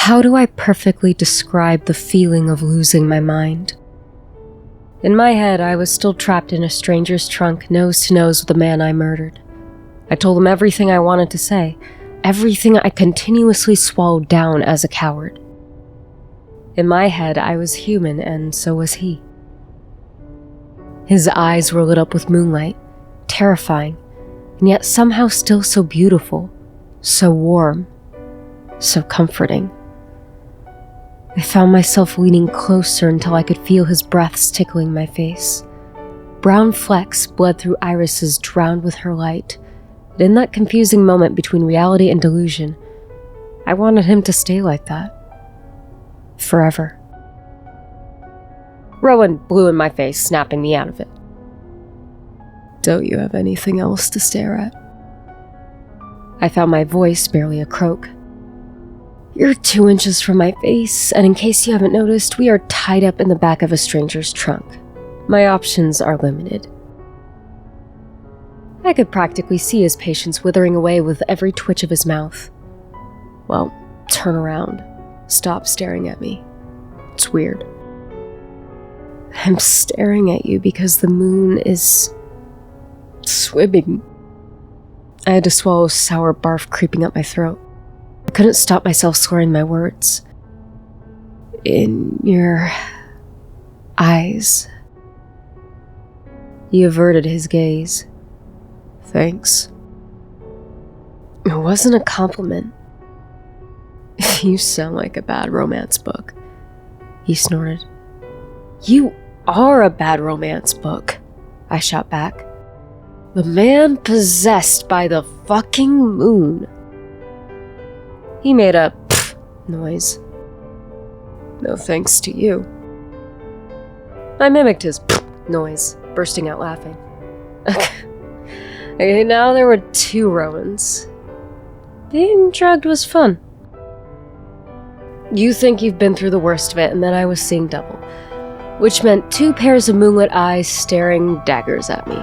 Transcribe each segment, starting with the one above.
How do I perfectly describe the feeling of losing my mind? In my head, I was still trapped in a stranger's trunk, nose to nose with the man I murdered. I told him everything I wanted to say, everything I continuously swallowed down as a coward. In my head, I was human, and so was he. His eyes were lit up with moonlight, terrifying, and yet somehow still so beautiful, so warm, so comforting. I found myself leaning closer until I could feel his breaths tickling my face. Brown flecks bled through irises drowned with her light, and in that confusing moment between reality and delusion, I wanted him to stay like that. Forever. Rowan blew in my face, snapping me out of it. Don't you have anything else to stare at? I found my voice barely a croak. You're 2 inches from my face, and in case you haven't noticed, we are tied up in the back of a stranger's trunk. My options are limited. I could practically see his patience withering away with every twitch of his mouth. Well, turn around. Stop staring at me. It's weird. I'm staring at you because the moon is swimming. I had to swallow sour barf creeping up my throat. I couldn't stop myself slurring my words. In your eyes. He averted his gaze. Thanks. It wasn't a compliment. You sound like a bad romance book, he snorted. You are a bad romance book, I shot back. The man possessed by the fucking moon. He made a pfft noise. No thanks to you. I mimicked his pfft noise, bursting out laughing. Okay, now there were 2 Rowans. Being drugged was fun. You think you've been through the worst of it, and then I was seeing double, which meant 2 pairs of moonlit eyes staring daggers at me.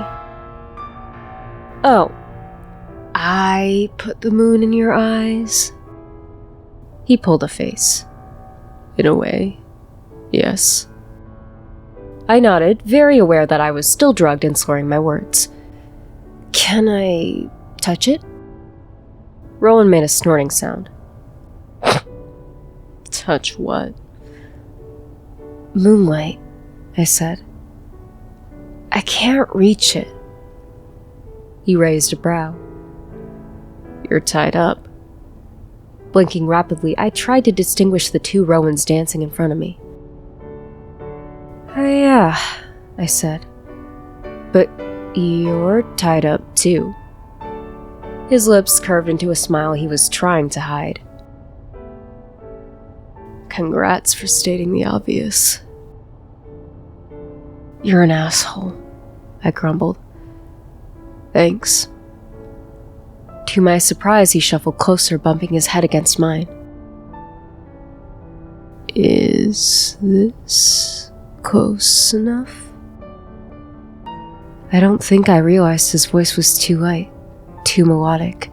Oh, I put the moon in your eyes? He pulled a face. In a way, yes. I nodded, very aware that I was still drugged and slurring my words. Can I touch it? Rowan made a snorting sound. Touch what? Moonlight, I said. I can't reach it. He raised a brow. You're tied up. Blinking rapidly, I tried to distinguish the 2 Rowans dancing in front of me. Oh yeah, I said. But you're tied up too. His lips curved into a smile he was trying to hide. Congrats for stating the obvious. You're an asshole, I grumbled. Thanks. To my surprise, he shuffled closer, bumping his head against mine. Is this close enough? I don't think I realized his voice was too light, too melodic.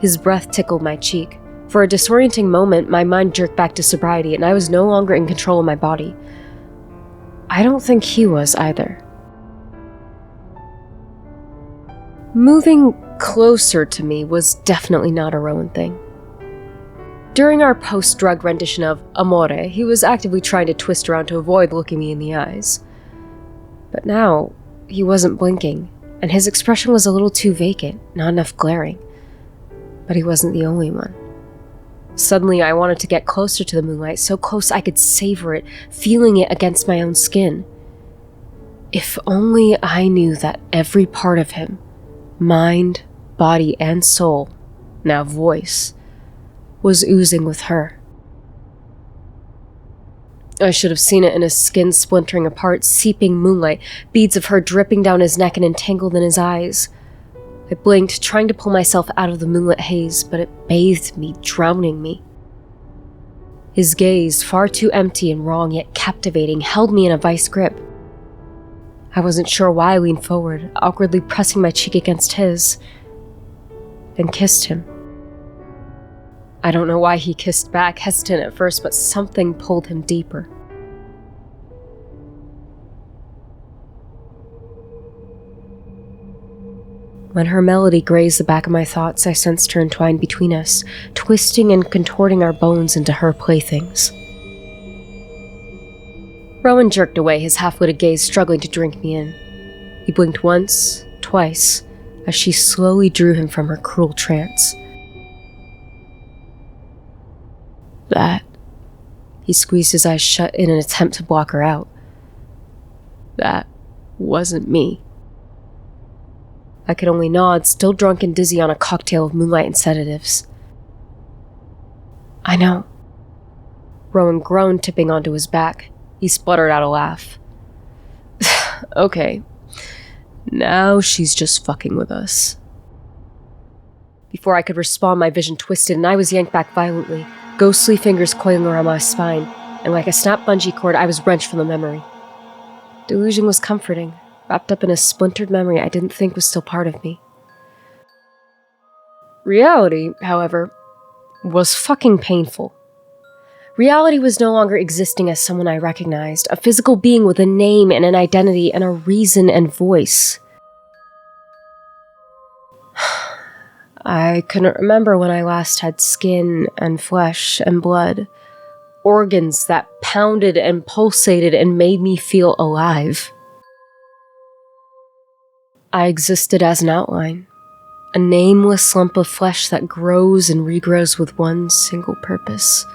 His breath tickled my cheek. For a disorienting moment, my mind jerked back to sobriety, and I was no longer in control of my body. I don't think he was either. Moving closer to me was definitely not a Rowan thing. During our post-drug rendition of Amore, he was actively trying to twist around to avoid looking me in the eyes. But now, he wasn't blinking, and his expression was a little too vacant, not enough glaring. But he wasn't the only one. Suddenly, I wanted to get closer to the moonlight, so close I could savor it, feeling it against my own skin. If only I knew that every part of him, mind, body, and soul, now voice, was oozing with her. I should have seen it in his skin splintering apart, seeping moonlight, beads of her dripping down his neck and entangled in his eyes. I blinked, trying to pull myself out of the moonlit haze, but it bathed me, drowning me. His gaze, far too empty and wrong yet captivating, held me in a vice grip. I wasn't sure why I leaned forward, awkwardly pressing my cheek against his, then kissed him. I don't know why he kissed back, hesitant at first, but something pulled him deeper. When her melody grazed the back of my thoughts, I sensed her entwined between us, twisting and contorting our bones into her playthings. Rowan jerked away, his half-witted gaze struggling to drink me in. He blinked once, twice, as she slowly drew him from her cruel trance. That. He squeezed his eyes shut in an attempt to block her out. That wasn't me. I could only nod, still drunk and dizzy on a cocktail of moonlight and sedatives. I know. Rowan groaned, tipping onto his back. He spluttered out a laugh. Okay. Now she's just fucking with us. Before I could respond, my vision twisted and I was yanked back violently, ghostly fingers coiling around my spine, and like a snapped bungee cord, I was wrenched from the memory. Delusion was comforting, wrapped up in a splintered memory I didn't think was still part of me. Reality, however, was fucking painful. Reality was no longer existing as someone I recognized, a physical being with a name and an identity and a reason and voice. I couldn't remember when I last had skin and flesh and blood, organs that pounded and pulsated and made me feel alive. I existed as an outline, a nameless lump of flesh that grows and regrows with one single purpose.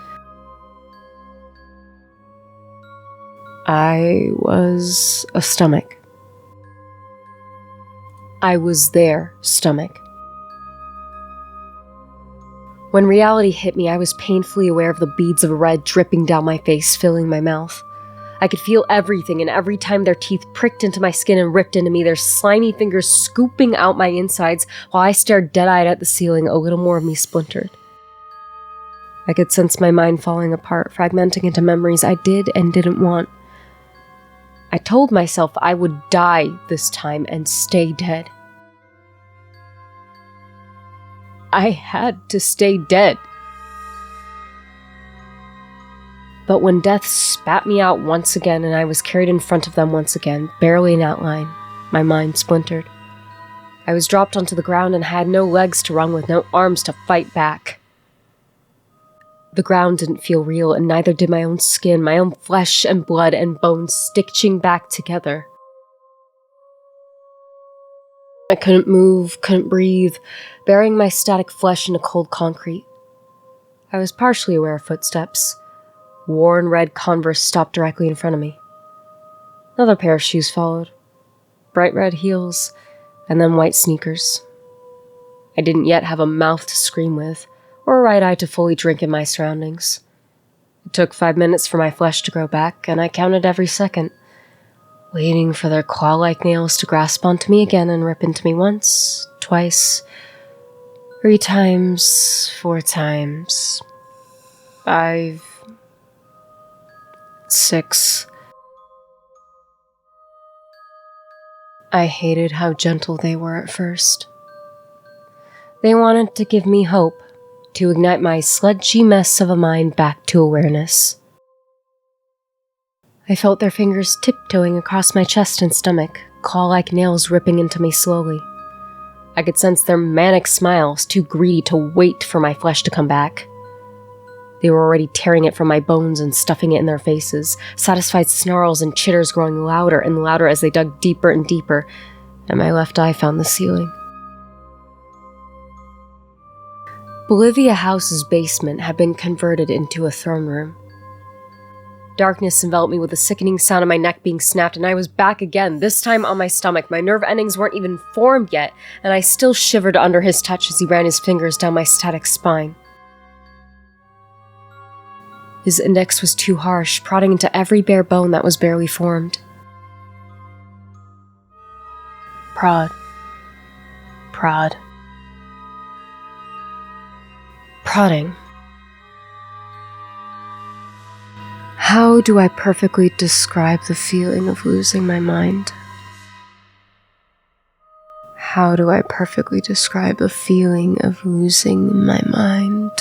I was a stomach. I was their stomach. When reality hit me, I was painfully aware of the beads of red dripping down my face, filling my mouth. I could feel everything, and every time their teeth pricked into my skin and ripped into me, their slimy fingers scooping out my insides while I stared dead-eyed at the ceiling, a little more of me splintered. I could sense my mind falling apart, fragmenting into memories I did and didn't want. I told myself I would die this time and stay dead. I had to stay dead. But when death spat me out once again and I was carried in front of them once again, barely an outline, my mind splintered. I was dropped onto the ground and had no legs to run with, no arms to fight back. The ground didn't feel real, and neither did my own skin, my own flesh and blood and bones stitching back together. I couldn't move, couldn't breathe, burying my static flesh into cold concrete. I was partially aware of footsteps. Worn red Converse stopped directly in front of me. Another pair of shoes followed. Bright red heels, and then white sneakers. I didn't yet have a mouth to scream with, or a right eye to fully drink in my surroundings. It took 5 minutes for my flesh to grow back, and I counted every second, waiting for their claw-like nails to grasp onto me again and rip into me once, twice, 3 times, 4 times, 5, 6. I hated how gentle they were at first. They wanted to give me hope, to ignite my sludgy mess of a mind back to awareness. I felt their fingers tiptoeing across my chest and stomach, claw-like nails ripping into me slowly. I could sense their manic smiles, too greedy to wait for my flesh to come back. They were already tearing it from my bones and stuffing it in their faces, satisfied snarls and chitters growing louder and louder as they dug deeper and deeper, and my left eye found the ceiling. Bolivia House's basement had been converted into a throne room. Darkness enveloped me with a sickening sound of my neck being snapped, and I was back again, this time on my stomach. My nerve endings weren't even formed yet, and I still shivered under his touch as he ran his fingers down my static spine. His index was too harsh, prodding into every bare bone that was barely formed. Prod. Prod. Prodding. How do I perfectly describe the feeling of losing my mind? How do I perfectly describe the feeling of losing my mind?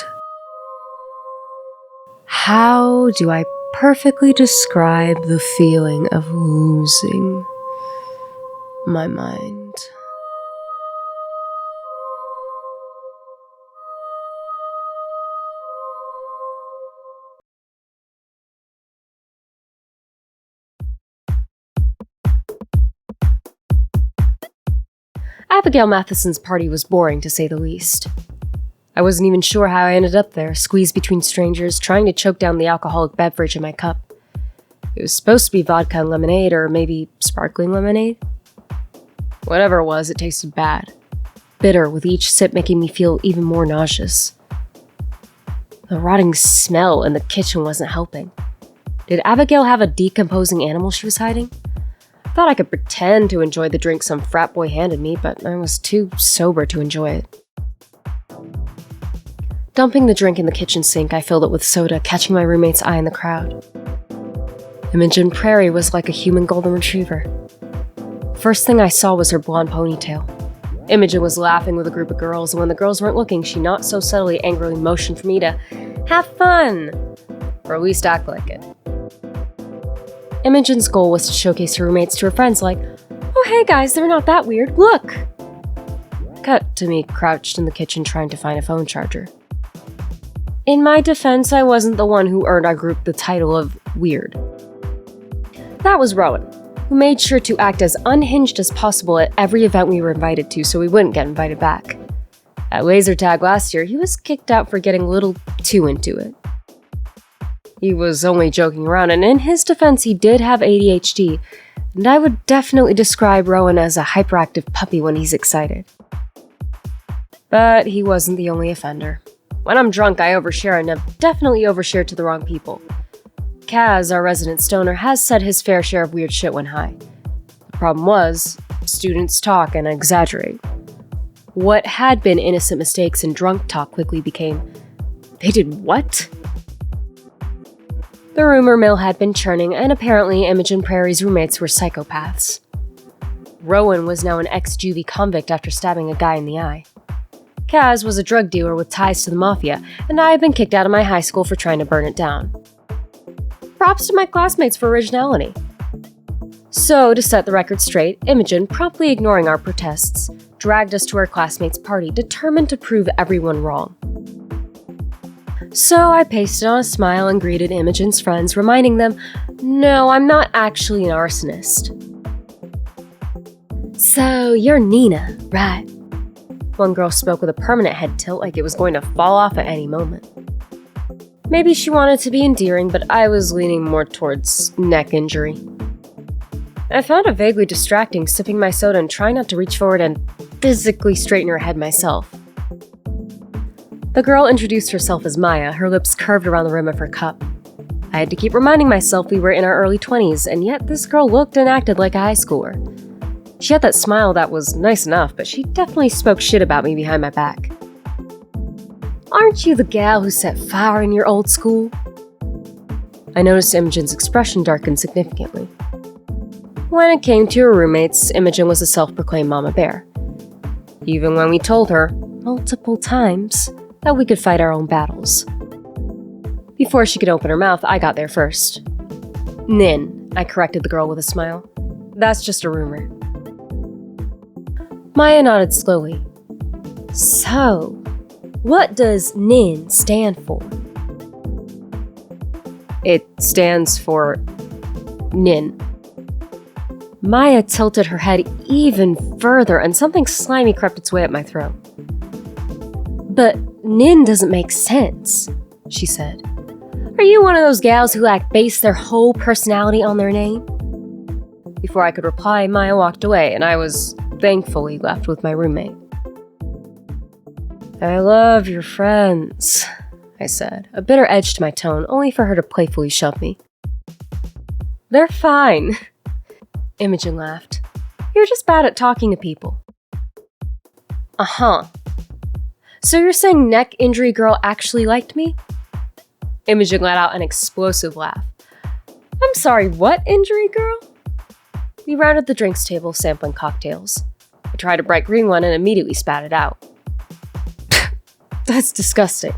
How do I perfectly describe the feeling of losing my mind? Abigail Matheson's party was boring, to say the least. I wasn't even sure how I ended up there, squeezed between strangers, trying to choke down the alcoholic beverage in my cup. It was supposed to be vodka and lemonade, or maybe sparkling lemonade. Whatever it was, it tasted bad. Bitter, with each sip making me feel even more nauseous. The rotting smell in the kitchen wasn't helping. Did Abigail have a decomposing animal she was hiding? I thought I could pretend to enjoy the drink some frat boy handed me, but I was too sober to enjoy it. Dumping the drink in the kitchen sink, I filled it with soda, catching my roommate's eye in the crowd. Imogen Prairie was like a human golden retriever. First thing I saw was her blonde ponytail. Imogen was laughing with a group of girls, and when the girls weren't looking, she not so subtly angrily motioned for me to have fun, or at least act like it. Imogen's goal was to showcase her roommates to her friends like, "Oh hey guys, they're not that weird, look!" Cut to me crouched in the kitchen trying to find a phone charger. In my defense, I wasn't the one who earned our group the title of weird. That was Rowan, who made sure to act as unhinged as possible at every event we were invited to so we wouldn't get invited back. At laser tag last year, he was kicked out for getting a little too into it. He was only joking around, and in his defense, he did have ADHD, and I would definitely describe Rowan as a hyperactive puppy when he's excited. But he wasn't the only offender. When I'm drunk, I overshare, and have definitely overshared to the wrong people. Kaz, our resident stoner, has said his fair share of weird shit when high. The problem was, students talk and exaggerate. What had been innocent mistakes and drunk talk quickly became, they did what? The rumor mill had been churning, and apparently Imogen Prairie's roommates were psychopaths. Rowan was now an ex-juvie convict after stabbing a guy in the eye. Kaz was a drug dealer with ties to the mafia, and I had been kicked out of my high school for trying to burn it down. Props to my classmates for originality. So, to set the record straight, Imogen, promptly ignoring our protests, dragged us to our classmates' party, determined to prove everyone wrong. So I pasted on a smile and greeted Imogen's friends, reminding them, "No, I'm not actually an arsonist." "So, you're Nina, right?" One girl spoke with a permanent head tilt like it was going to fall off at any moment. Maybe she wanted to be endearing, but I was leaning more towards neck injury. I found it vaguely distracting sipping my soda and trying not to reach forward and physically straighten her head myself. The girl introduced herself as Maya, her lips curved around the rim of her cup. I had to keep reminding myself we were in our early 20s, and yet this girl looked and acted like a high schooler. She had that smile that was nice enough, but she definitely spoke shit about me behind my back. "Aren't you the gal who set fire in your old school?" I noticed Imogen's expression darken significantly. When it came to her roommates, Imogen was a self-proclaimed mama bear. Even when we told her, multiple times, that we could fight our own battles. Before she could open her mouth, I got there first. "Nin," I corrected the girl with a smile. "That's just a rumor." Maya nodded slowly. "So, what does NIN stand for?" "It stands for Nin." Maya tilted her head even further, and something slimy crept its way up my throat. "But Nin doesn't make sense," she said. "Are you one of those gals who base their whole personality on their name?" Before I could reply, Maya walked away, and I was thankfully left with my roommate. "I love your friends," I said, a bitter edge to my tone, only for her to playfully shove me. "They're fine." Imogen laughed. "You're just bad at talking to people." "Uh-huh. So you're saying neck injury girl actually liked me?" Imogen let out an explosive laugh. "I'm sorry, what injury girl?" We rounded the drinks table, sampling cocktails. I tried a bright green one and immediately spat it out. "That's disgusting."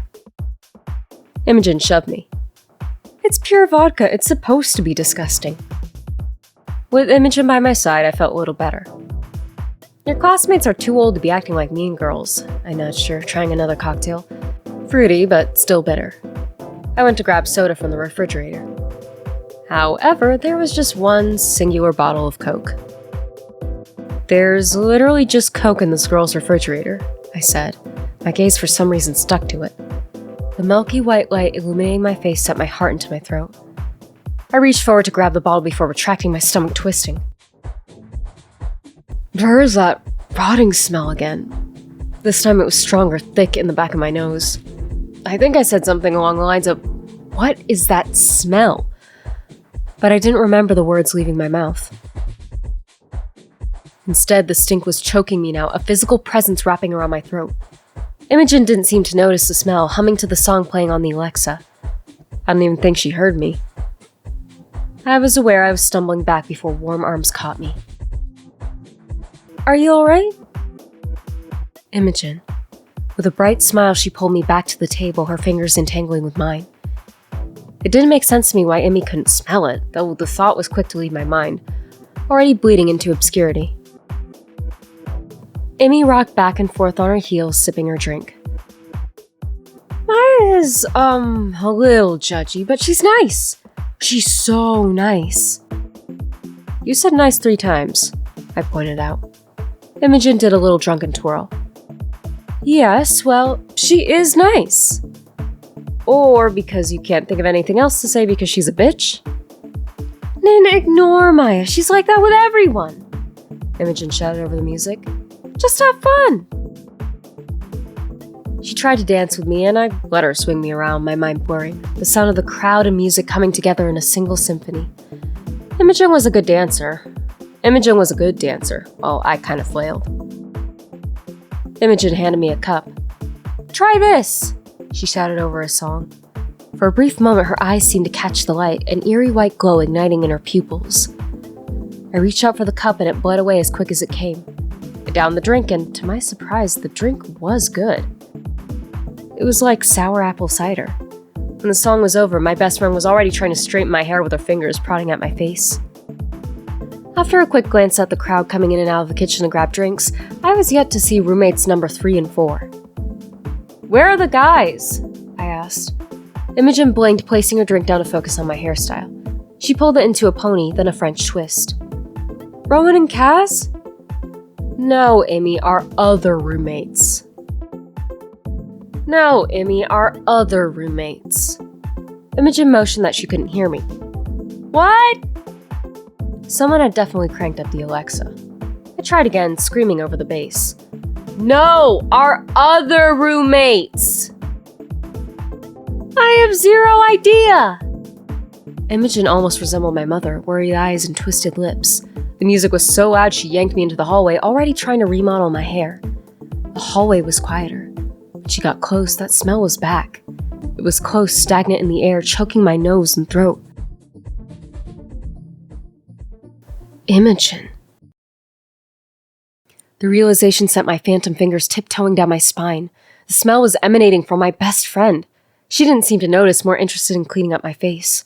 Imogen shoved me. It's pure vodka. It's supposed to be disgusting. With Imogen by my side, I felt a little better. Your classmates are too old to be acting like mean girls, I nudged her, trying another cocktail. Fruity, but still bitter. I went to grab soda from the refrigerator. However, there was just one singular bottle of Coke. There's literally just Coke in this girl's refrigerator, I said. My gaze for some reason stuck to it. The milky white light illuminating my face set my heart into my throat. I reached forward to grab the bottle before retracting, my stomach twisting. Where's that rotting smell again? This time it was stronger, thick in the back of my nose. I think I said something along the lines of, "What is that smell?" But I didn't remember the words leaving my mouth. Instead, the stink was choking me now, a physical presence wrapping around my throat. Imogen didn't seem to notice the smell, humming to the song playing on the Alexa. I don't even think she heard me. I was aware I was stumbling back before warm arms caught me. "Are you alright?" Imogen. With a bright smile, she pulled me back to the table, her fingers entangling with mine. It didn't make sense to me why Emmy couldn't smell it, though the thought was quick to leave my mind, already bleeding into obscurity. Emmy rocked back and forth on her heels, sipping her drink. Maya is, a little judgy, but she's nice. She's so nice. You said nice 3 times, I pointed out. Imogen did a little drunken twirl. Yes, well, she is nice. Or because you can't think of anything else to say because she's a bitch? Nin, ignore Maya. She's like that with everyone. Imogen shouted over the music. Just have fun. She tried to dance with me, and I let her swing me around, my mind blurring, the sound of the crowd and music coming together in a single symphony. Imogen was a good dancer. While I kind of flailed. Imogen handed me a cup. Try this, she shouted over a song. For a brief moment, her eyes seemed to catch the light, an eerie white glow igniting in her pupils. I reached out for the cup and it bled away as quick as it came. I downed the drink and, to my surprise, the drink was good. It was like sour apple cider. When the song was over, my best friend was already trying to straighten my hair with her fingers, prodding at my face. After a quick glance at the crowd coming in and out of the kitchen to grab drinks, I was yet to see roommates number 3 and 4. Where are the guys? I asked. Imogen blinked, placing her drink down to focus on my hairstyle. She pulled it into a pony, then a French twist. Rowan and Kaz? No, Amy, our other roommates. Imogen motioned that she couldn't hear me. What? Someone had definitely cranked up the Alexa. I tried again, screaming over the bass. No, our other roommates! I have zero idea! Imogen almost resembled my mother, worried eyes and twisted lips. The music was so loud she yanked me into the hallway, already trying to remodel my hair. The hallway was quieter. When she got close, that smell was back. It was close, stagnant in the air, choking my nose and throat. Imogen. The realization sent my phantom fingers tiptoeing down my spine. The smell was emanating from my best friend. She didn't seem to notice, more interested in cleaning up my face.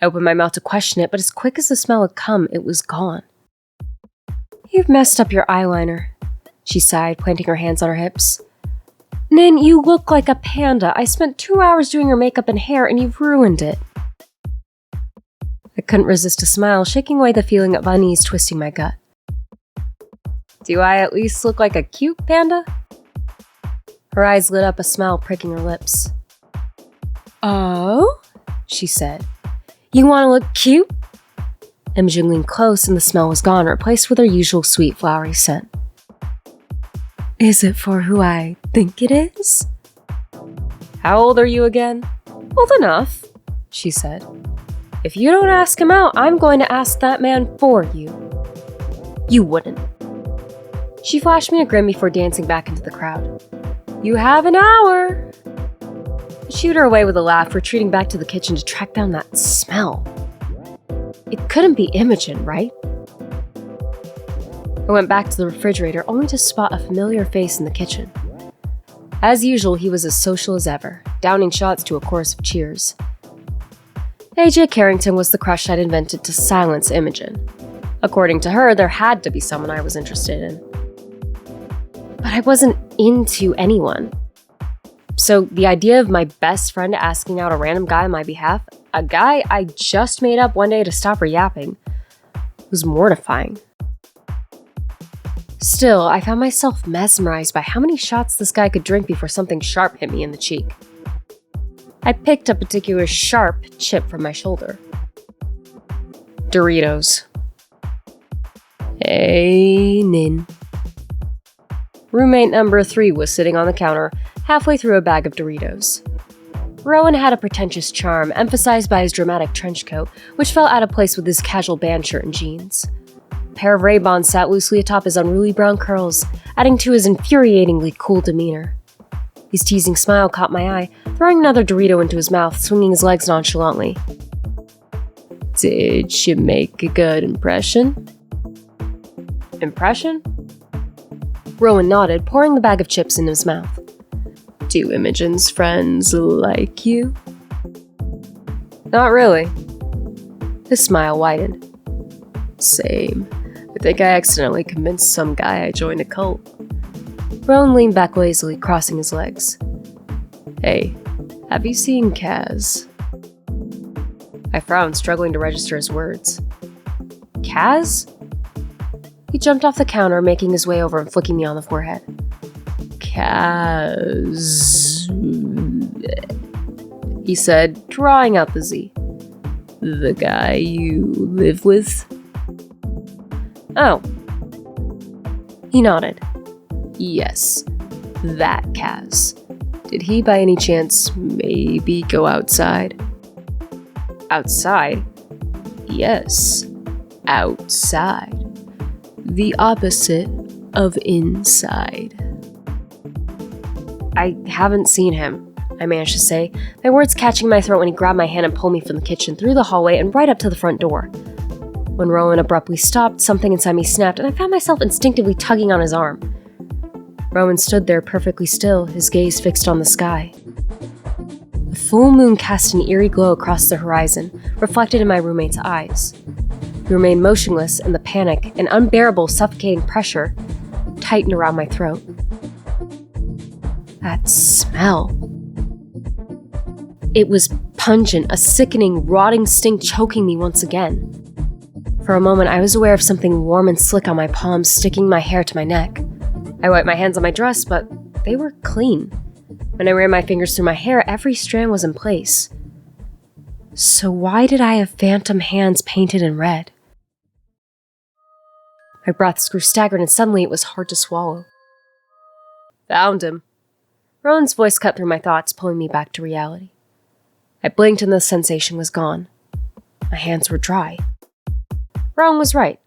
I opened my mouth to question it, but as quick as the smell had come, it was gone. You've messed up your eyeliner, she sighed, planting her hands on her hips. Nin, you look like a panda. I spent 2 hours doing your makeup and hair, and you've ruined it. I couldn't resist a smile, shaking away the feeling of unease twisting my gut. Do I at least look like a cute panda? Her eyes lit up, a smile pricking her lips. Oh? She said. You want to look cute? Imogen leaned close and the smell was gone, replaced with her usual sweet flowery scent. Is it for who I think it is? How old are you again? Old enough, she said. If you don't ask him out, I'm going to ask that man for you. You wouldn't. She flashed me a grin before dancing back into the crowd. You have an hour. I shooed her away with a laugh, retreating back to the kitchen to track down that smell. It couldn't be Imogen, right? I went back to the refrigerator, only to spot a familiar face in the kitchen. As usual, he was as social as ever, downing shots to a chorus of cheers. AJ Carrington was the crush I'd invented to silence Imogen. According to her, there had to be someone I was interested in. But I wasn't into anyone. So the idea of my best friend asking out a random guy on my behalf, a guy I just made up one day to stop her yapping, was mortifying. Still, I found myself mesmerized by how many shots this guy could drink before something sharp hit me in the cheek. I picked a particular sharp chip from my shoulder. Doritos. Hey, Nin. Roommate number 3 was sitting on the counter, halfway through a bag of Doritos. Rowan had a pretentious charm, emphasized by his dramatic trench coat, which fell out of place with his casual band shirt and jeans. A pair of Ray-Bans sat loosely atop his unruly brown curls, adding to his infuriatingly cool demeanor. His teasing smile caught my eye, throwing another Dorito into his mouth, swinging his legs nonchalantly. Did she make a good impression? Impression? Rowan nodded, pouring the bag of chips in his mouth. Do Imogen's friends like you? Not really. His smile widened. Same. I think I accidentally convinced some guy I joined a cult. Rowan leaned back lazily, crossing his legs. Hey, have you seen Kaz? I frowned, struggling to register his words. Kaz? He jumped off the counter, making his way over and flicking me on the forehead. Kaz, he said, drawing out the Z. The guy you live with? Oh. He nodded. Yes, that Kaz. Did he by any chance maybe go outside? Outside? Yes, outside. The opposite of inside. I haven't seen him, I managed to say, my words catching my throat when he grabbed my hand and pulled me from the kitchen, through the hallway, and right up to the front door. When Rowan abruptly stopped, something inside me snapped, and I found myself instinctively tugging on his arm. Rowan stood there perfectly still, his gaze fixed on the sky. The full moon cast an eerie glow across the horizon, reflected in my roommate's eyes. He remained motionless, and the panic, an unbearable, suffocating pressure, tightened around my throat. That smell. It was pungent, a sickening, rotting stink choking me once again. For a moment, I was aware of something warm and slick on my palms, sticking my hair to my neck. I wiped my hands on my dress, but they were clean. When I ran my fingers through my hair, every strand was in place. So why did I have phantom hands painted in red? My breaths grew staggered, and suddenly it was hard to swallow. Found him. Rowan's voice cut through my thoughts, pulling me back to reality. I blinked and the sensation was gone. My hands were dry. Rowan was right.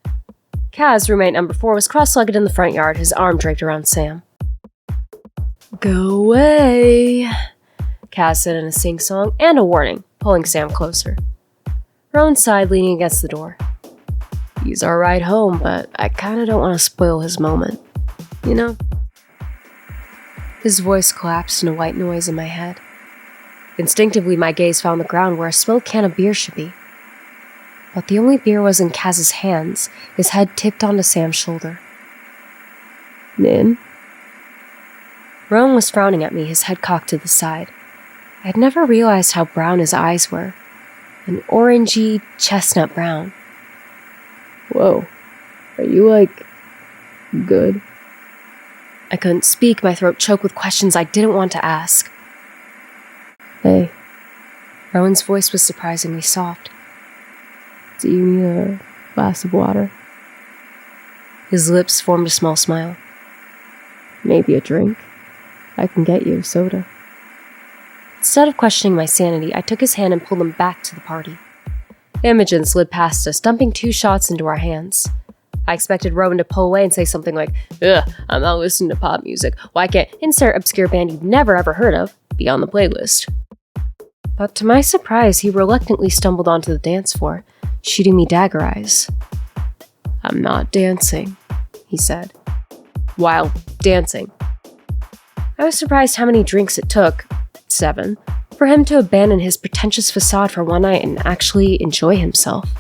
Kaz, roommate number 4, was cross-legged in the front yard, his arm draped around Sam. Go away, Kaz said in a sing-song, and a warning, pulling Sam closer. Rowan sighed, leaning against the door. He's our ride home, but I kinda don't want to spoil his moment. You know? His voice collapsed in a white noise in my head. Instinctively, my gaze found the ground where a spilled can of beer should be. But the only beer was in Kaz's hands, his head tipped onto Sam's shoulder. Nin? Rowan was frowning at me, his head cocked to the side. I had never realized how brown his eyes were. An orangey, chestnut brown. Whoa, are you, good? I couldn't speak, my throat choked with questions I didn't want to ask. Hey. Rowan's voice was surprisingly soft. Do you need a glass of water? His lips formed a small smile. Maybe a drink. I can get you a soda. Instead of questioning my sanity, I took his hand and pulled him back to the party. Imogen slid past us, dumping 2 shots into our hands. I expected Rowan to pull away and say something like, Ugh, I'm not listening to pop music. Why can't insert obscure band you've never ever heard of be on the playlist? But to my surprise, he reluctantly stumbled onto the dance floor, shooting me dagger eyes. I'm not dancing, he said, while dancing. I was surprised how many drinks it took, 7, For him to abandon his pretentious facade for one night and actually enjoy himself.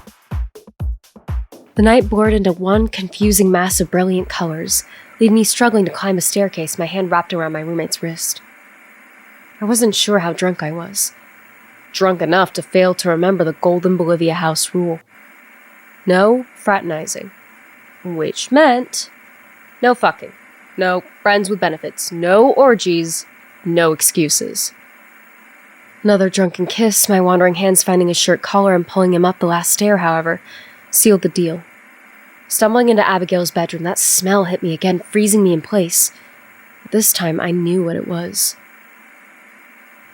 The night blurred into one confusing mass of brilliant colors, leaving me struggling to climb a staircase, my hand wrapped around my roommate's wrist. I wasn't sure how drunk I was. Drunk enough to fail to remember the Golden Bolivia House rule. No fraternizing. Which meant no fucking, no friends with benefits, no orgies, no excuses. Another drunken kiss, my wandering hands finding his shirt collar and pulling him up the last stair, however, sealed the deal. Stumbling into Abigail's bedroom, that smell hit me again, freezing me in place. But this time, I knew what it was.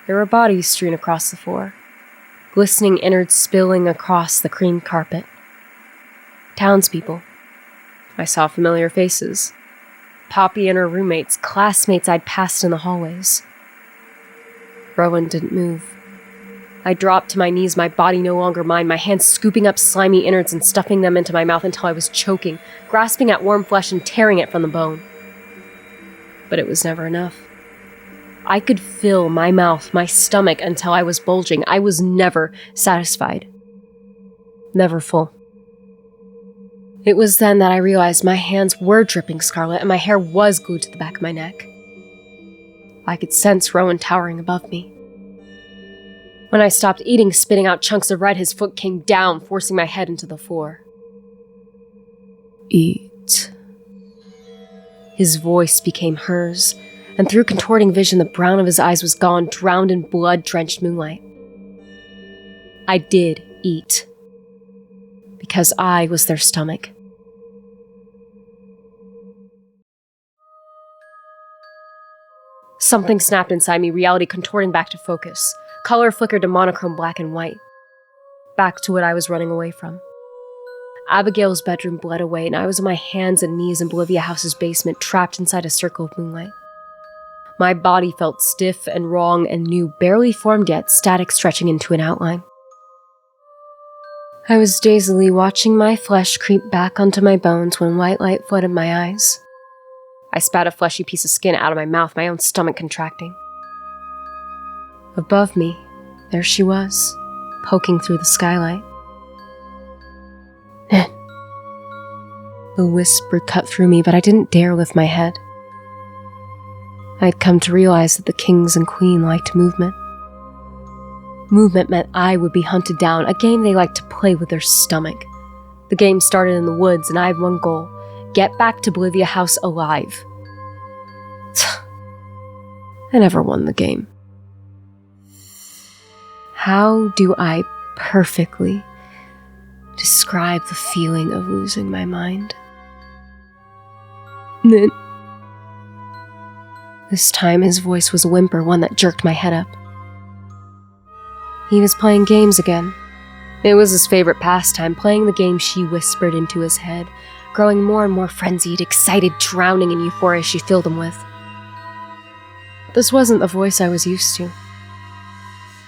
There were bodies strewn across the floor, glistening innards spilling across the cream carpet. Townspeople. I saw familiar faces. Poppy and her roommates, classmates I'd passed in the hallways. Rowan didn't move. I dropped to my knees, my body no longer mine, my hands scooping up slimy innards and stuffing them into my mouth until I was choking, grasping at warm flesh and tearing it from the bone. But it was never enough. I could fill my mouth, my stomach, until I was bulging. I was never satisfied. Never full. It was then that I realized my hands were dripping scarlet and my hair was glued to the back of my neck. I could sense Rowan towering above me. When I stopped eating, spitting out chunks of red, his foot came down, forcing my head into the floor. Eat. His voice became hers, and through contorting vision, the brown of his eyes was gone, drowned in blood-drenched moonlight. I did eat. Because I was their stomach. Something snapped inside me, reality contorting back to focus. Color flickered to monochrome black and white. Back to what I was running away from. Abigail's bedroom bled away, and I was on my hands and knees in Bolivia House's basement, trapped inside a circle of moonlight. My body felt stiff and wrong and new, barely formed yet, static stretching into an outline. I was dazedly watching my flesh creep back onto my bones when white light flooded my eyes. I spat a fleshy piece of skin out of my mouth, my own stomach contracting. Above me, there she was, poking through the skylight. The whisper cut through me, but I didn't dare lift my head. I'd come to realize that the kings and queen liked movement. Movement meant I would be hunted down, a game they liked to play with their stomach. The game started in the woods, and I had one goal: get back to Bolivia House alive. I never won the game. How do I perfectly describe the feeling of losing my mind? This time his voice was a whimper, one that jerked my head up. He was playing games again. It was his favorite pastime, playing the game she whispered into his head, growing more and more frenzied, excited, drowning in euphoria she filled him with. This wasn't the voice I was used to.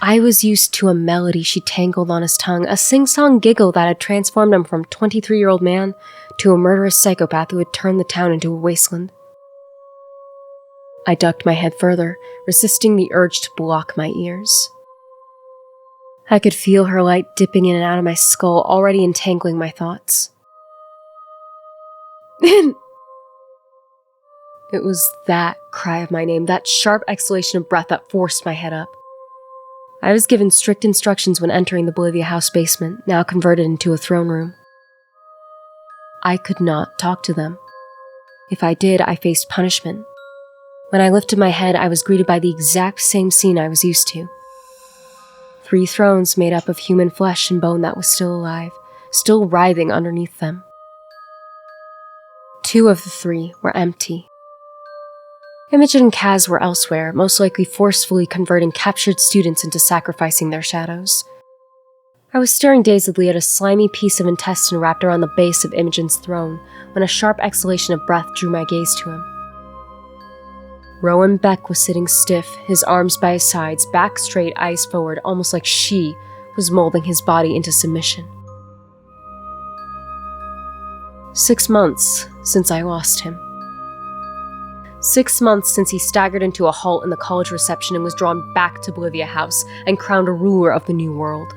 I was used to a melody she tangled on his tongue, a sing-song giggle that had transformed him from 23-year-old man to a murderous psychopath who had turned the town into a wasteland. I ducked my head further, resisting the urge to block my ears. I could feel her light dipping in and out of my skull, already entangling my thoughts. It was that cry of my name, that sharp exhalation of breath that forced my head up. I was given strict instructions when entering the Bolivia House basement, now converted into a throne room. I could not talk to them. If I did, I faced punishment. When I lifted my head, I was greeted by the exact same scene I was used to. 3 thrones made up of human flesh and bone that was still alive, still writhing underneath them. 2 of the 3 were empty. Imogen and Kaz were elsewhere, most likely forcefully converting captured students into sacrificing their shadows. I was staring dazedly at a slimy piece of intestine wrapped around the base of Imogen's throne when a sharp exhalation of breath drew my gaze to him. Rowan Beck was sitting stiff, his arms by his sides, back straight, eyes forward, almost like she was molding his body into submission. 6 months since I lost him. 6 months since he staggered into a halt in the college reception and was drawn back to Bolivia House and crowned a ruler of the New World.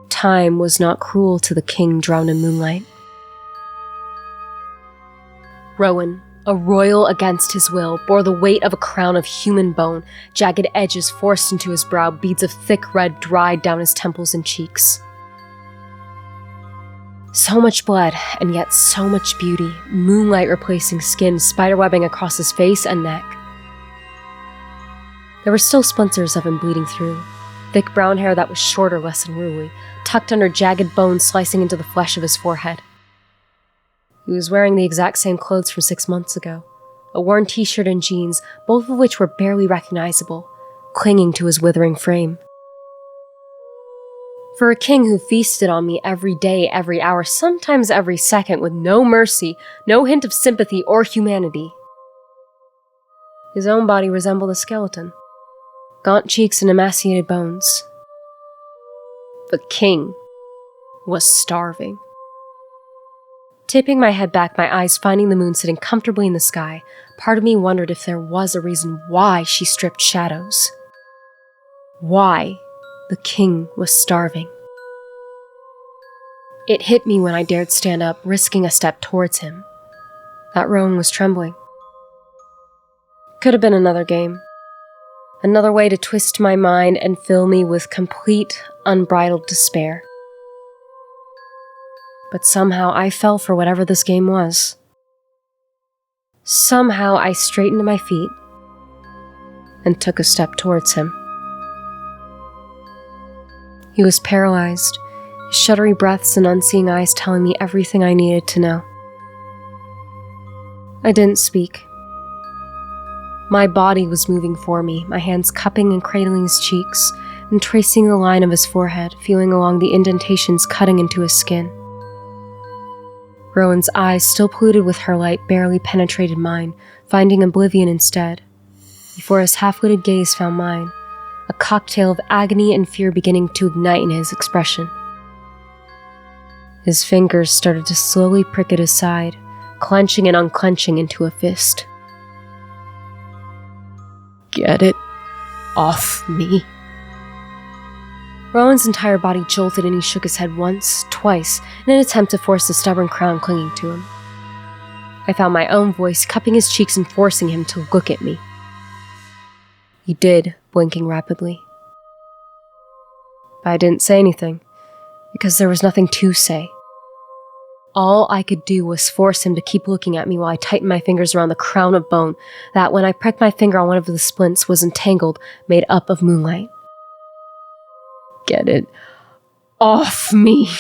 Time was not cruel to the king drowned in moonlight. Rowan, a royal against his will, bore the weight of a crown of human bone, jagged edges forced into his brow, beads of thick red dried down his temples and cheeks. So much blood, and yet so much beauty, moonlight replacing skin, spiderwebbing across his face and neck. There were still splinters of him bleeding through, thick brown hair that was shorter, less unruly, tucked under jagged bones slicing into the flesh of his forehead. He was wearing the exact same clothes from 6 months ago, a worn t-shirt and jeans, both of which were barely recognizable, clinging to his withering frame. For a king who feasted on me every day, every hour, sometimes every second, with no mercy, no hint of sympathy or humanity. His own body resembled a skeleton, gaunt cheeks and emaciated bones. The king was starving. Tipping my head back, my eyes finding the moon sitting comfortably in the sky, part of me wondered if there was a reason why she stripped shadows. Why the king was starving. It hit me when I dared stand up, risking a step towards him. That Rowan was trembling. Could have been another game. Another way to twist my mind and fill me with complete, unbridled despair. But somehow I fell for whatever this game was. Somehow I straightened to my feet and took a step towards him. He was paralyzed, his shuddery breaths and unseeing eyes telling me everything I needed to know. I didn't speak. My body was moving for me, my hands cupping and cradling his cheeks, and tracing the line of his forehead, feeling along the indentations cutting into his skin. Rowan's eyes, still polluted with her light, barely penetrated mine, finding oblivion instead, before his half-lidded gaze found mine, a cocktail of agony and fear beginning to ignite in his expression. His fingers started to slowly prick at his side, clenching and unclenching into a fist. Get it off me. Rowan's entire body jolted and he shook his head once, twice, in an attempt to force the stubborn crown clinging to him. I found my own voice cupping his cheeks and forcing him to look at me. He did, blinking rapidly. But I didn't say anything, because there was nothing to say. All I could do was force him to keep looking at me while I tightened my fingers around the crown of bone that, when I pressed my finger on one of the splints, was entangled, made up of moonlight. Get it off me,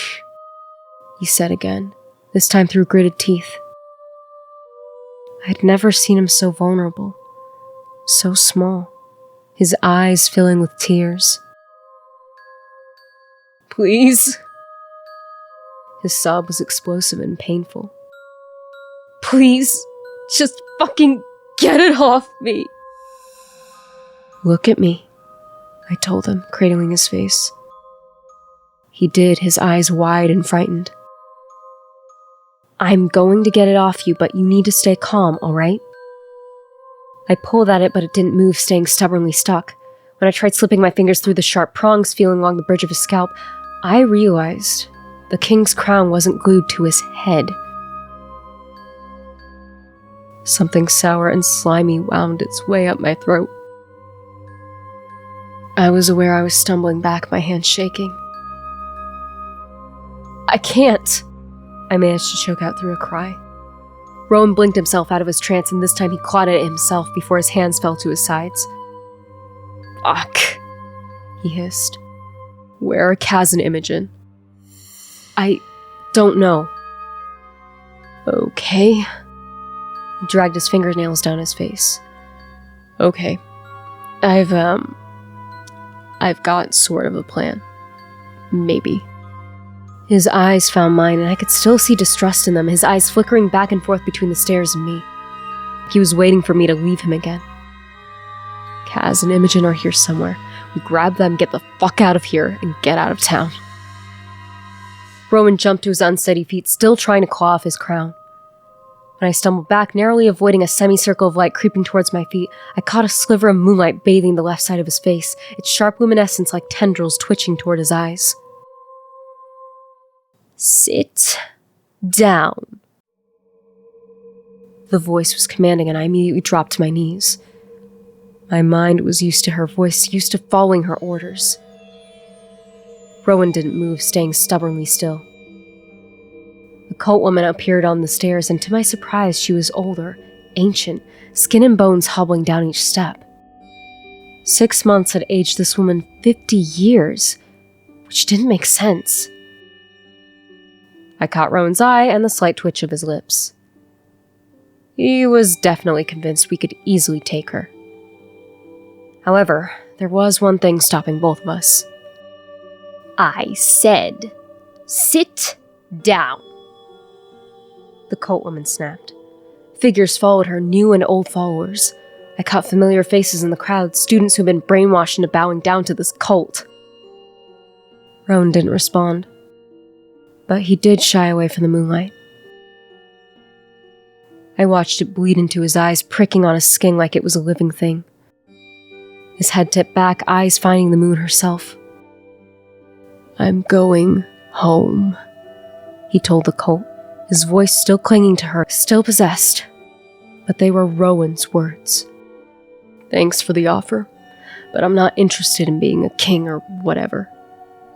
he said again, this time through gritted teeth. I had never seen him so vulnerable, so small, his eyes filling with tears. Please. His sob was explosive and painful. Please, just fucking get it off me. Look at me, I told him, cradling his face. He did, his eyes wide and frightened. I'm going to get it off you, but you need to stay calm, all right? I pulled at it, but it didn't move, staying stubbornly stuck. When I tried slipping my fingers through the sharp prongs feeling along the bridge of his scalp, I realized the king's crown wasn't glued to his head. Something sour and slimy wound its way up my throat. I was aware I was stumbling back, my hands shaking. I can't! I managed to choke out through a cry. Rowan blinked himself out of his trance, and this time he clawed at it himself before his hands fell to his sides. Fuck, he hissed. Where are Kaz and Imogen? I don't know. Okay. He dragged his fingernails down his face. Okay. I've got sort of a plan. Maybe. His eyes found mine, and I could still see distrust in them, his eyes flickering back and forth between the stairs and me. He was waiting for me to leave him again. Kaz and Imogen are here somewhere. We grab them, get the fuck out of here, and get out of town. Rowan jumped to his unsteady feet, still trying to claw off his crown. When I stumbled back, narrowly avoiding a semicircle of light creeping towards my feet, I caught a sliver of moonlight bathing the left side of his face, its sharp luminescence like tendrils twitching toward his eyes. "Sit down." The voice was commanding, and I immediately dropped to my knees. My mind was used to her voice, used to following her orders. Rowan didn't move, staying stubbornly still. The cult woman appeared on the stairs, and to my surprise, she was older, ancient, skin and bones hobbling down each step. 6 months had aged this woman 50 years, which didn't make sense. I caught Rowan's eye and the slight twitch of his lips. He was definitely convinced we could easily take her. However, there was one thing stopping both of us. "I said, sit down," the cult woman snapped. Figures followed her, new and old followers. I caught familiar faces in the crowd, students who'd been brainwashed into bowing down to this cult. Rowan didn't respond, but he did shy away from the moonlight. I watched it bleed into his eyes, pricking on his skin like it was a living thing. His head tipped back, eyes finding the moon herself. "I'm going home," he told the cult, his voice still clinging to her, still possessed. But they were Rowan's words. "Thanks for the offer, but I'm not interested in being a king or whatever.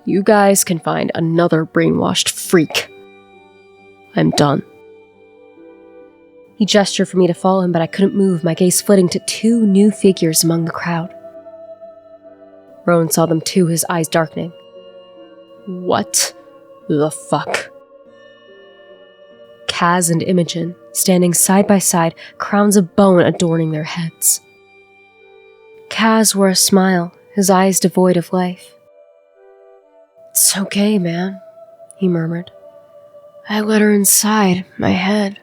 You guys can find another brainwashed freak. I'm done." He gestured for me to follow him, but I couldn't move, my gaze flitting to 2 new figures among the crowd. Rowan saw them too, his eyes darkening. What the fuck? Kaz and Imogen, standing side by side, crowns of bone adorning their heads. Kaz wore a smile, his eyes devoid of life. "It's okay, man," he murmured. "I let her inside my head."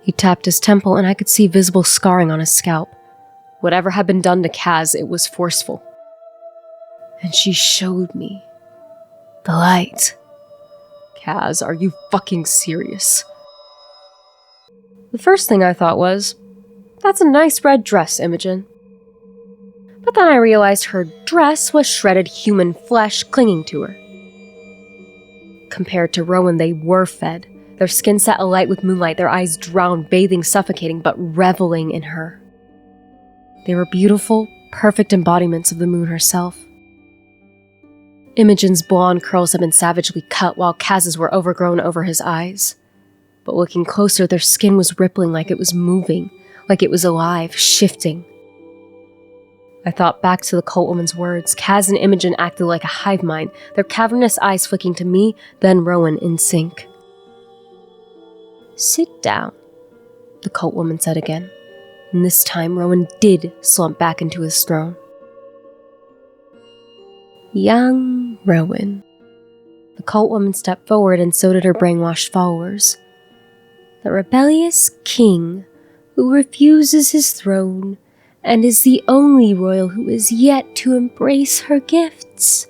He tapped his temple, and I could see visible scarring on his scalp. Whatever had been done to Kaz, it was forceful. "And she showed me the light." "Kaz, are you fucking serious?" The first thing I thought was, "That's a nice red dress, Imogen." But then I realized her dress was shredded human flesh clinging to her. Compared to Rowan, they were fed. Their skin set alight with moonlight, their eyes drowned, bathing, suffocating, but reveling in her. They were beautiful, perfect embodiments of the moon herself. Imogen's blonde curls had been savagely cut, while Kaz's were overgrown over his eyes. But looking closer, their skin was rippling like it was moving, like it was alive, shifting. I thought back to the cult woman's words. Kaz and Imogen acted like a hive mind, their cavernous eyes flicking to me, then Rowan in sync. "Sit down," the cult woman said again, and this time Rowan did slump back into his throne. Young Rowan. The cult woman stepped forward, and so did her brainwashed followers. The rebellious king who refuses his throne and is the only royal who is yet to embrace her gifts.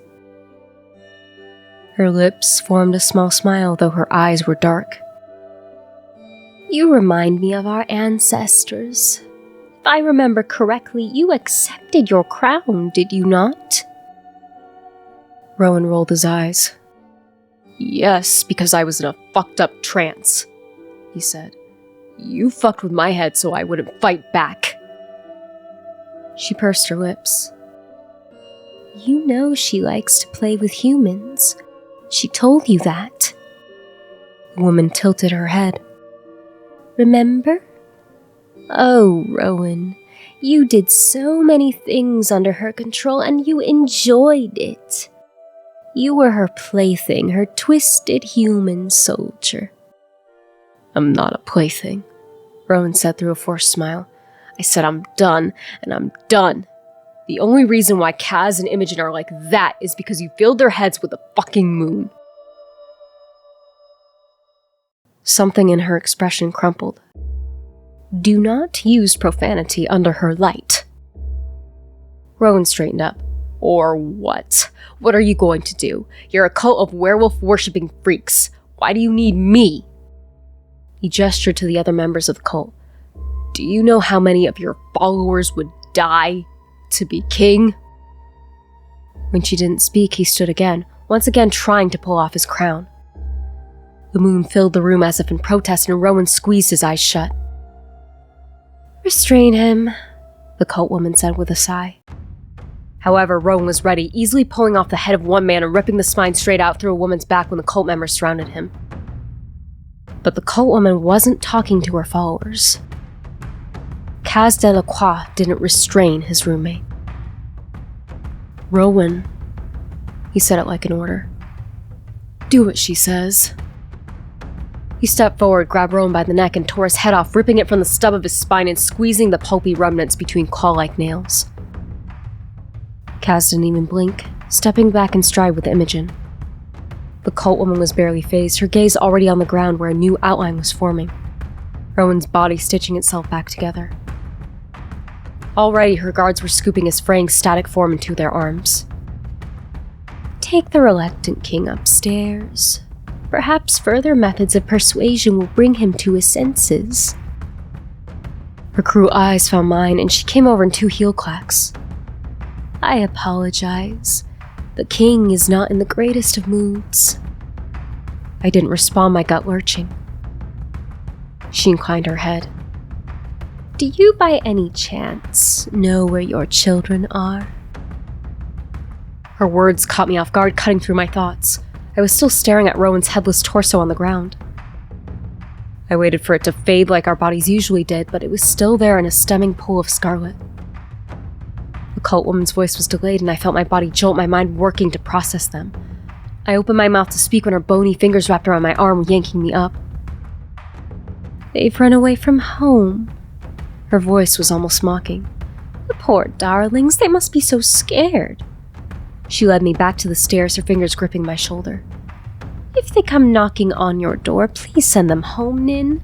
Her lips formed a small smile, though her eyes were dark. "You remind me of our ancestors. If I remember correctly, you accepted your crown, did you not?" Rowan rolled his eyes. "Yes, because I was in a fucked up trance," he said. "You fucked with my head so I wouldn't fight back." She pursed her lips. "You know she likes to play with humans. She told you that." The woman tilted her head. "Remember? Oh, Rowan, you did so many things under her control and you enjoyed it. You were her plaything, her twisted human soldier." "I'm not a plaything," Rowan said through a forced smile. "I said I'm done, and I'm done. The only reason why Kaz and Imogen are like that is because you filled their heads with the fucking moon." Something in her expression crumpled. "Do not use profanity under her light." Rowan straightened up. "Or what? What are you going to do? You're a cult of werewolf-worshipping freaks. Why do you need me?" He gestured to the other members of the cult. "Do you know how many of your followers would die to be king?" When she didn't speak, he stood again, once again trying to pull off his crown. The moon filled the room as if in protest, and Rowan squeezed his eyes shut. "Restrain him," the cult woman said with a sigh. However, Rowan was ready, easily pulling off the head of one man and ripping the spine straight out through a woman's back when the cult members surrounded him. But the cult woman wasn't talking to her followers. Kaz Delacroix didn't restrain his roommate. "Rowan," he said it like an order. "Do what she says." He stepped forward, grabbed Rowan by the neck, and tore his head off, ripping it from the stub of his spine and squeezing the pulpy remnants between claw-like nails. Kaz didn't even blink, stepping back in stride with Imogen. The cult woman was barely phased, her gaze already on the ground where a new outline was forming, Rowan's body stitching itself back together. Already, her guards were scooping his fraying static form into their arms. "Take the reluctant king upstairs. Perhaps further methods of persuasion will bring him to his senses." Her cruel eyes found mine, and she came over in 2 heel clacks. "I apologize. The king is not in the greatest of moods." I didn't respond, my gut lurching. She inclined her head. "Do you by any chance know where your children are?" Her words caught me off guard, cutting through my thoughts. I was still staring at Rowan's headless torso on the ground. I waited for it to fade like our bodies usually did, but it was still there in a stemming pool of scarlet. The cult woman's voice was delayed, and I felt my body jolt, my mind working to process them. I opened my mouth to speak when her bony fingers wrapped around my arm, yanking me up. "They've run away from home." Her voice was almost mocking. "The poor darlings, they must be so scared." She led me back to the stairs, her fingers gripping my shoulder. "If they come knocking on your door, please send them home, Nin.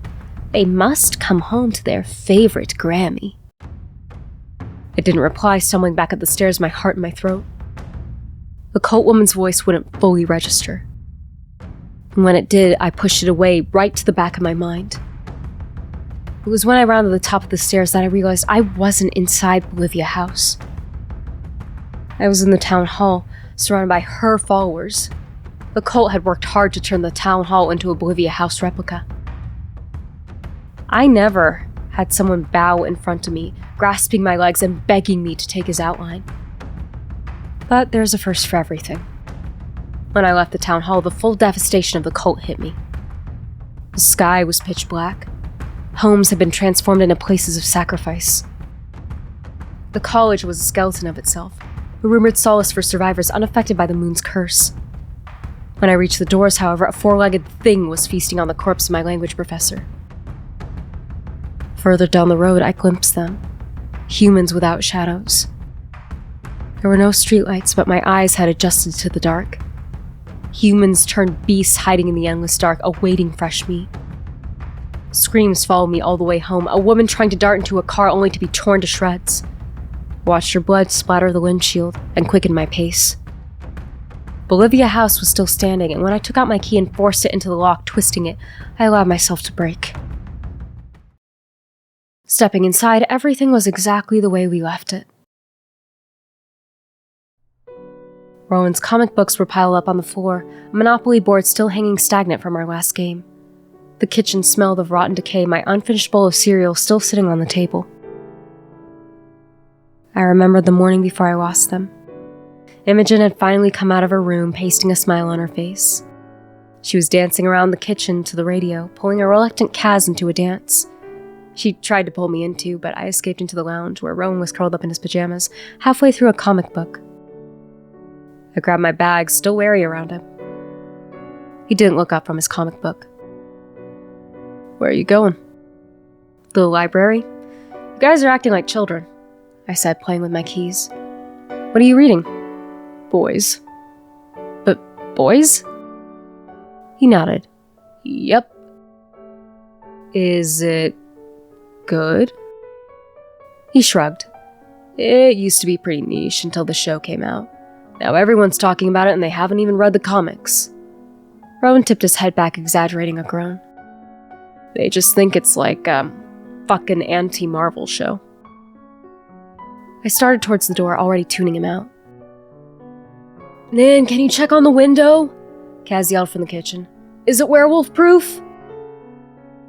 They must come home to their favorite Grammy." I didn't reply, stumbling back up the stairs, my heart in my throat. The cult woman's voice wouldn't fully register. And when it did, I pushed it away, right to the back of my mind. It was when I rounded the top of the stairs that I realized I wasn't inside Bolivia House. I was in the town hall, surrounded by her followers. The cult had worked hard to turn the town hall into a Bolivia House replica. I never had someone bow in front of me, grasping my legs and begging me to take his outline. But there's a first for everything. When I left the town hall, the full devastation of the cult hit me. The sky was pitch black. Homes had been transformed into places of sacrifice. The college was a skeleton of itself, a rumored solace for survivors unaffected by the moon's curse. When I reached the doors, however, a 4-legged thing was feasting on the corpse of my language professor. Further down the road, I glimpsed them, humans without shadows. There were no streetlights, but my eyes had adjusted to the dark. Humans turned beasts hiding in the endless dark, awaiting fresh meat. Screams followed me all the way home, a woman trying to dart into a car only to be torn to shreds. Watched her blood splatter the windshield and quickened my pace. Bolivia House was still standing, and when I took out my key and forced it into the lock, twisting it, I allowed myself to break. Stepping inside, everything was exactly the way we left it. Rowan's comic books were piled up on the floor, a Monopoly board still hanging stagnant from our last game. The kitchen smelled of rotten decay, my unfinished bowl of cereal still sitting on the table. I remembered the morning before I lost them. Imogen had finally come out of her room, pasting a smile on her face. She was dancing around the kitchen to the radio, pulling a reluctant Kaz into a dance. She tried to pull me into, but I escaped into the lounge where Rowan was curled up in his pajamas, halfway through a comic book. I grabbed my bag, still wary around him. He didn't look up from his comic book. "Where are you going?" "The library." "You guys are acting like children," I said, playing with my keys. "What are you reading?" "Boys." "But boys?" He nodded. "Yep." "Is it good?" He shrugged. "It used to be pretty niche until the show came out. Now everyone's talking about it and they haven't even read the comics." Rowan tipped his head back, exaggerating a groan. They just think it's like a fucking anti-Marvel show. I started towards the door, already tuning him out. Nan, can you check on the window? Kaz yelled from the kitchen. Is it werewolf-proof?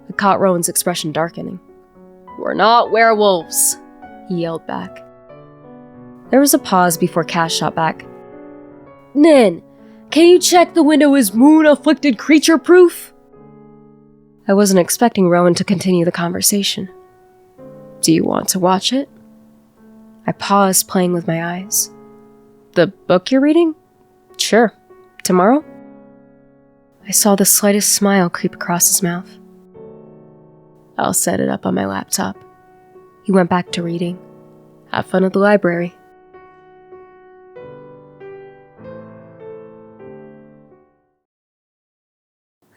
I caught Rowan's expression darkening. We're not werewolves, he yelled back. There was a pause before Kaz shot back. Nan, can you check the window is moon-afflicted creature-proof? I wasn't expecting Rowan to continue the conversation. Do you want to watch it? I paused, playing with my eyes. The book you're reading? Sure. Tomorrow? I saw the slightest smile creep across his mouth. I'll set it up on my laptop. He went back to reading. Have fun at the library.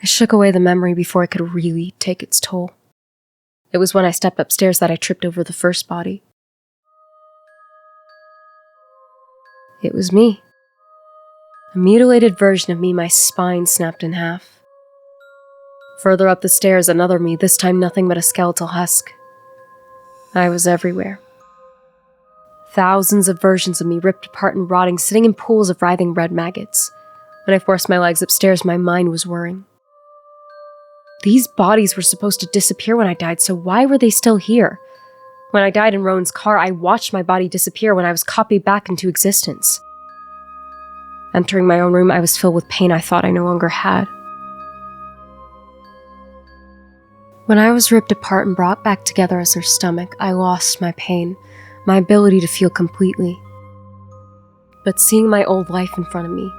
I shook away the memory before it could really take its toll. It was when I stepped upstairs that I tripped over the first body. It was me. A mutilated version of me, my spine snapped in half. Further up the stairs, another me, this time nothing but a skeletal husk. I was everywhere. Thousands of versions of me ripped apart and rotting, sitting in pools of writhing red maggots. When I forced my legs upstairs, my mind was whirring. These bodies were supposed to disappear when I died, so why were they still here? When I died in Rowan's car, I watched my body disappear when I was copied back into existence. Entering my own room, I was filled with pain I thought I no longer had. When I was ripped apart and brought back together as her stomach, I lost my pain, my ability to feel completely. But seeing my old life in front of me,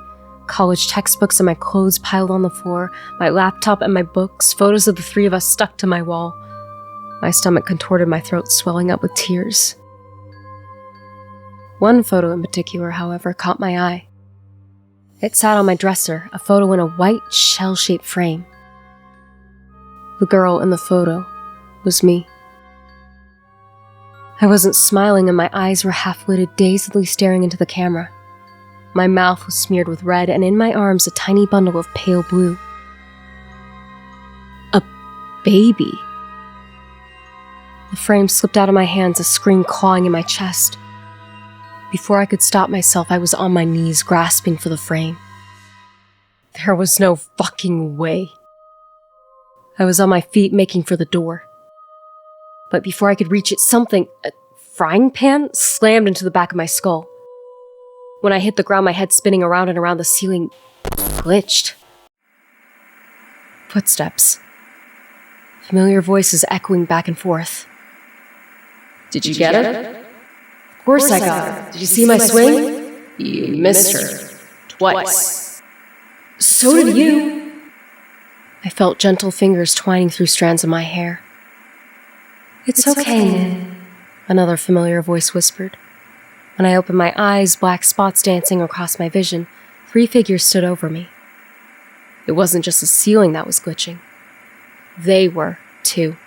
college textbooks and my clothes piled on the floor, my laptop and my books, photos of the three of us stuck to my wall, my stomach contorted, my throat swelling up with tears. One photo in particular, however, caught my eye. It sat on my dresser, a photo in a white, shell-shaped frame. The girl in the photo was me. I wasn't smiling and my eyes were half-lidded, dazedly staring into the camera. My mouth was smeared with red, and in my arms a tiny bundle of pale blue. A baby. The frame slipped out of my hands, a scream clawing in my chest. Before I could stop myself, I was on my knees, grasping for the frame. There was no fucking way. I was on my feet, making for the door. But before I could reach it, something, a frying pan, slammed into the back of my skull. When I hit the ground, my head spinning around and around the ceiling glitched. Footsteps. Familiar voices echoing back and forth. Did you get it? Of course I got her. Did you see my swing? You missed her. Twice. So did you. I felt gentle fingers twining through strands of my hair. It's okay, Nan, another familiar voice whispered. When I opened my eyes, black spots dancing across my vision, 3 figures stood over me. It wasn't just the ceiling that was glitching. They were, too.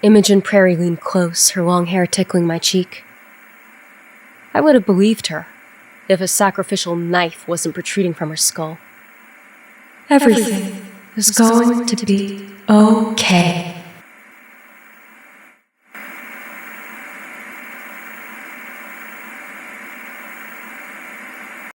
Imogen Prairie leaned close, her long hair tickling my cheek. I would have believed her, if a sacrificial knife wasn't protruding from her skull. Everything is going to be okay.